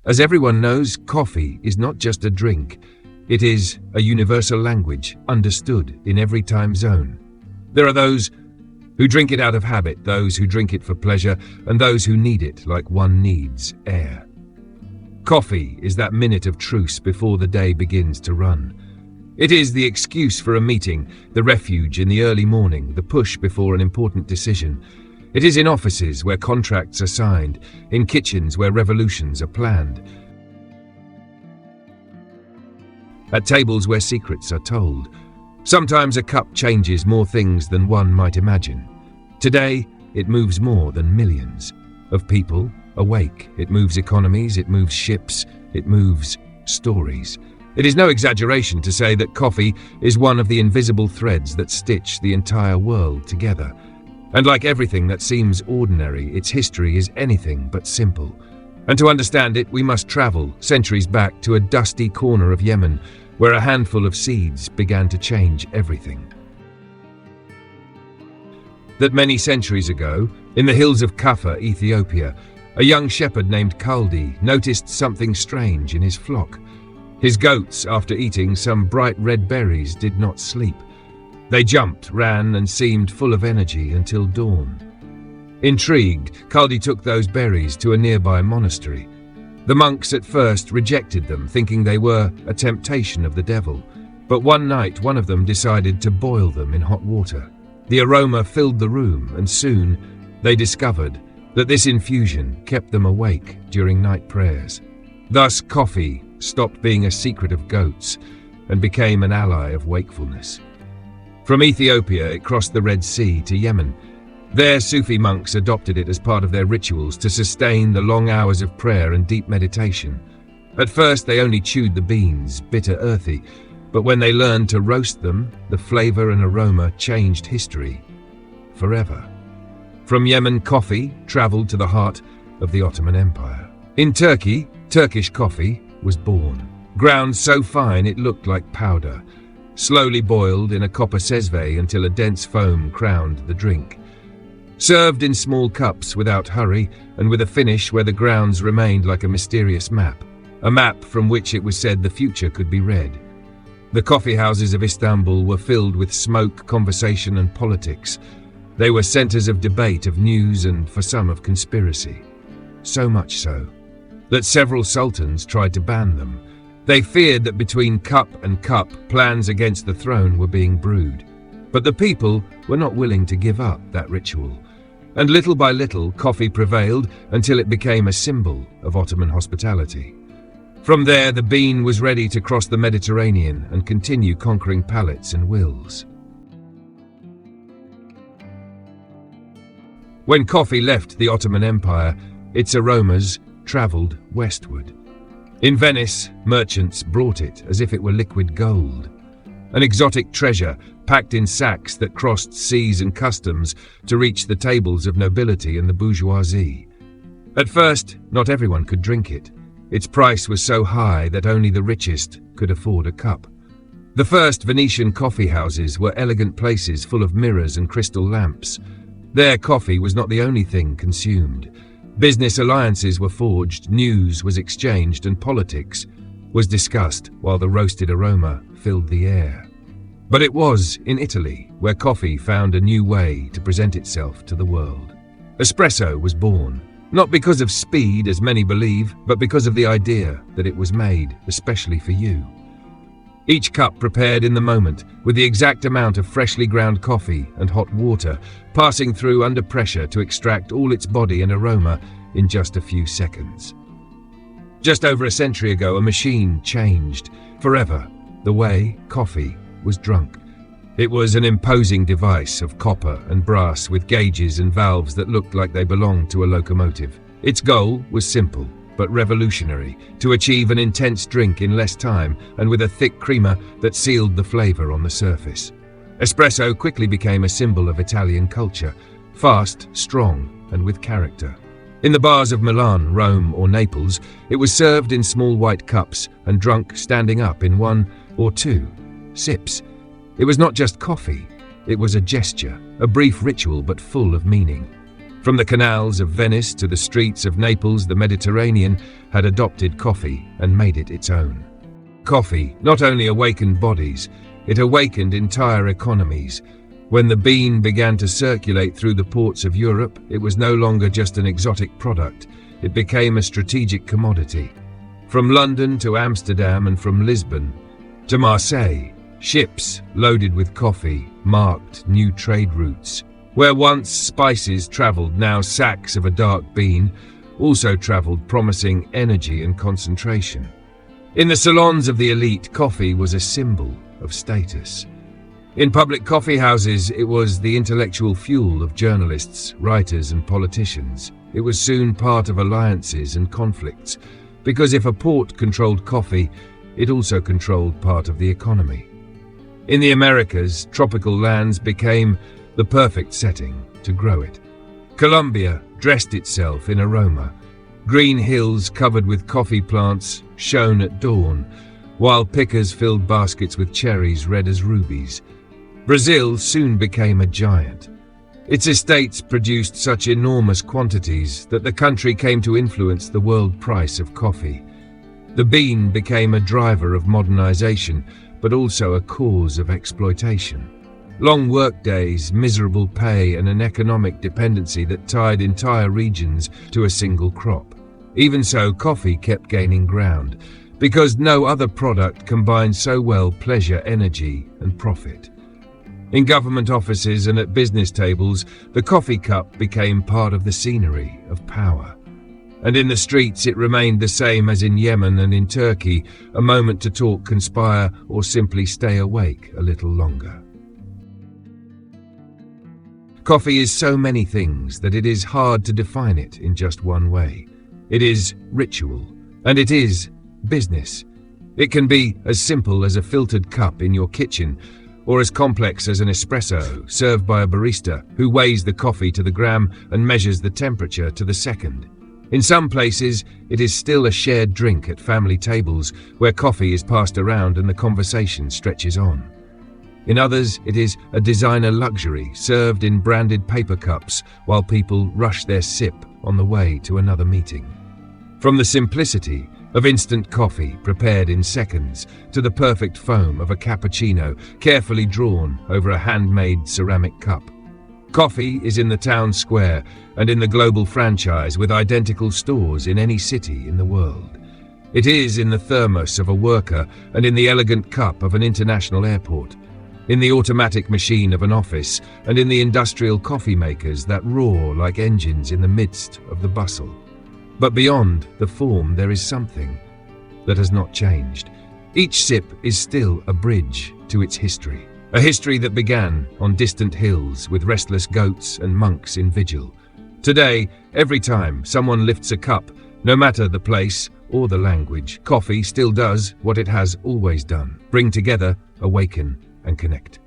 As everyone knows, coffee is not just a drink. It is a universal language, understood in every time zone. There are those who drink it out of habit, those who drink it for pleasure, and those who need it like one needs air. Coffee is that minute of truce before the day begins to run. It is the excuse for a meeting, the refuge in the early morning, the push before an important decision. It is in offices where contracts are signed, in kitchens where revolutions are planned, at tables where secrets are told. Sometimes a cup changes more things than one might imagine. Today, it moves more than millions of people awake. It moves economies, it moves ships, it moves stories. It is no exaggeration to say that coffee is one of the invisible threads that stitch the entire world together. And like everything that seems ordinary, its history is anything but simple. And to understand it, we must travel centuries back to a dusty corner of Yemen, where a handful of seeds began to change everything. That many centuries ago, in the hills of Kaffa, Ethiopia, a young shepherd named Kaldi noticed something strange in his flock. His goats, after eating some bright red berries, did not sleep. They jumped, ran, and seemed full of energy until dawn. Intrigued, Kaldi took those berries to a nearby monastery. The monks at first rejected them, thinking they were a temptation of the devil. But one night, one of them decided to boil them in hot water. The aroma filled the room, and soon they discovered that this infusion kept them awake during night prayers. Thus, coffee stopped being a secret of goats and became an ally of wakefulness. From Ethiopia, it crossed the Red Sea to Yemen. There, Sufi monks adopted it as part of their rituals to sustain the long hours of prayer and deep meditation. At first, they only chewed the beans, bitter, earthy, but when they learned to roast them, the flavor and aroma changed history forever. From Yemen, coffee traveled to the heart of the Ottoman Empire. In Turkey, Turkish coffee was born. Ground so fine it looked like powder, slowly boiled in a copper sesve until a dense foam crowned the drink. Served in small cups without hurry and with a finish where the grounds remained like a mysterious map, a map from which it was said the future could be read. The coffeehouses of Istanbul were filled with smoke, conversation, and politics. They were centers of debate, of news, and for some of conspiracy. So much so that several sultans tried to ban them. They feared that between cup and cup, plans against the throne were being brewed. But the people were not willing to give up that ritual. And little by little, coffee prevailed until it became a symbol of Ottoman hospitality. From there, the bean was ready to cross the Mediterranean and continue conquering palates and wills. When coffee left the Ottoman Empire, its aromas traveled westward. In Venice, merchants brought it as if it were liquid gold, an exotic treasure packed in sacks that crossed seas and customs to reach the tables of nobility and the bourgeoisie. At first, not everyone could drink it. Its price was so high that only the richest could afford a cup. The first Venetian coffee houses were elegant places full of mirrors and crystal lamps. There, coffee was not the only thing consumed. Business alliances were forged, news was exchanged, and politics was discussed while the roasted aroma filled the air. But it was in Italy where coffee found a new way to present itself to the world. Espresso was born, not because of speed, as many believe, but because of the idea that it was made especially for you. Each cup prepared in the moment, with the exact amount of freshly ground coffee and hot water, passing through under pressure to extract all its body and aroma in just a few seconds. Just over a century ago, a machine changed forever the way coffee was drunk. It was an imposing device of copper and brass with gauges and valves that looked like they belonged to a locomotive. Its goal was simple but revolutionary: to achieve an intense drink in less time and with a thick creamer that sealed the flavor on the surface. Espresso quickly became a symbol of Italian culture, fast, strong, and with character. In the bars of Milan, Rome, or Naples, it was served in small white cups and drunk standing up in 1 or 2 sips. It was not just coffee, it was a gesture, a brief ritual but full of meaning. From the canals of Venice to the streets of Naples, the Mediterranean had adopted coffee and made it its own. Coffee not only awakened bodies, it awakened entire economies. When the bean began to circulate through the ports of Europe, it was no longer just an exotic product. It became a strategic commodity. From London to Amsterdam and from Lisbon to Marseille, ships loaded with coffee marked new trade routes. Where once spices travelled, now sacks of a dark bean also travelled, promising energy and concentration. In the salons of the elite, coffee was a symbol of status. In public coffee houses, it was the intellectual fuel of journalists, writers and politicians. It was soon part of alliances and conflicts, because if a port controlled coffee, it also controlled part of the economy. In the Americas, tropical lands became the perfect setting to grow it. Colombia dressed itself in aroma. Green hills covered with coffee plants shone at dawn, while pickers filled baskets with cherries red as rubies. Brazil soon became a giant. Its estates produced such enormous quantities that the country came to influence the world price of coffee. The bean became a driver of modernization, but also a cause of exploitation. Long workdays, miserable pay, and an economic dependency that tied entire regions to a single crop. Even so, coffee kept gaining ground, because no other product combined so well pleasure, energy, and profit. In government offices and at business tables, the coffee cup became part of the scenery of power. And in the streets it remained the same as in Yemen and in Turkey, a moment to talk, conspire, or simply stay awake a little longer. Coffee is so many things that it is hard to define it in just one way. It is ritual, and it is business. It can be as simple as a filtered cup in your kitchen, or as complex as an espresso served by a barista who weighs the coffee to the gram and measures the temperature to the second. In some places, it is still a shared drink at family tables where coffee is passed around and the conversation stretches on. In others, it is a designer luxury served in branded paper cups while people rush their sip on the way to another meeting. From the simplicity of instant coffee prepared in seconds to the perfect foam of a cappuccino carefully drawn over a handmade ceramic cup. Coffee is in the town square and in the global franchise with identical stores in any city in the world. It is in the thermos of a worker and in the elegant cup of an international airport, in the automatic machine of an office and in the industrial coffee makers that roar like engines in the midst of the bustle. But beyond the form there is something that has not changed. Each sip is still a bridge to its history. A history that began on distant hills with restless goats and monks in vigil. Today, every time someone lifts a cup, no matter the place or the language, coffee still does what it has always done: bring together, awaken, and connect.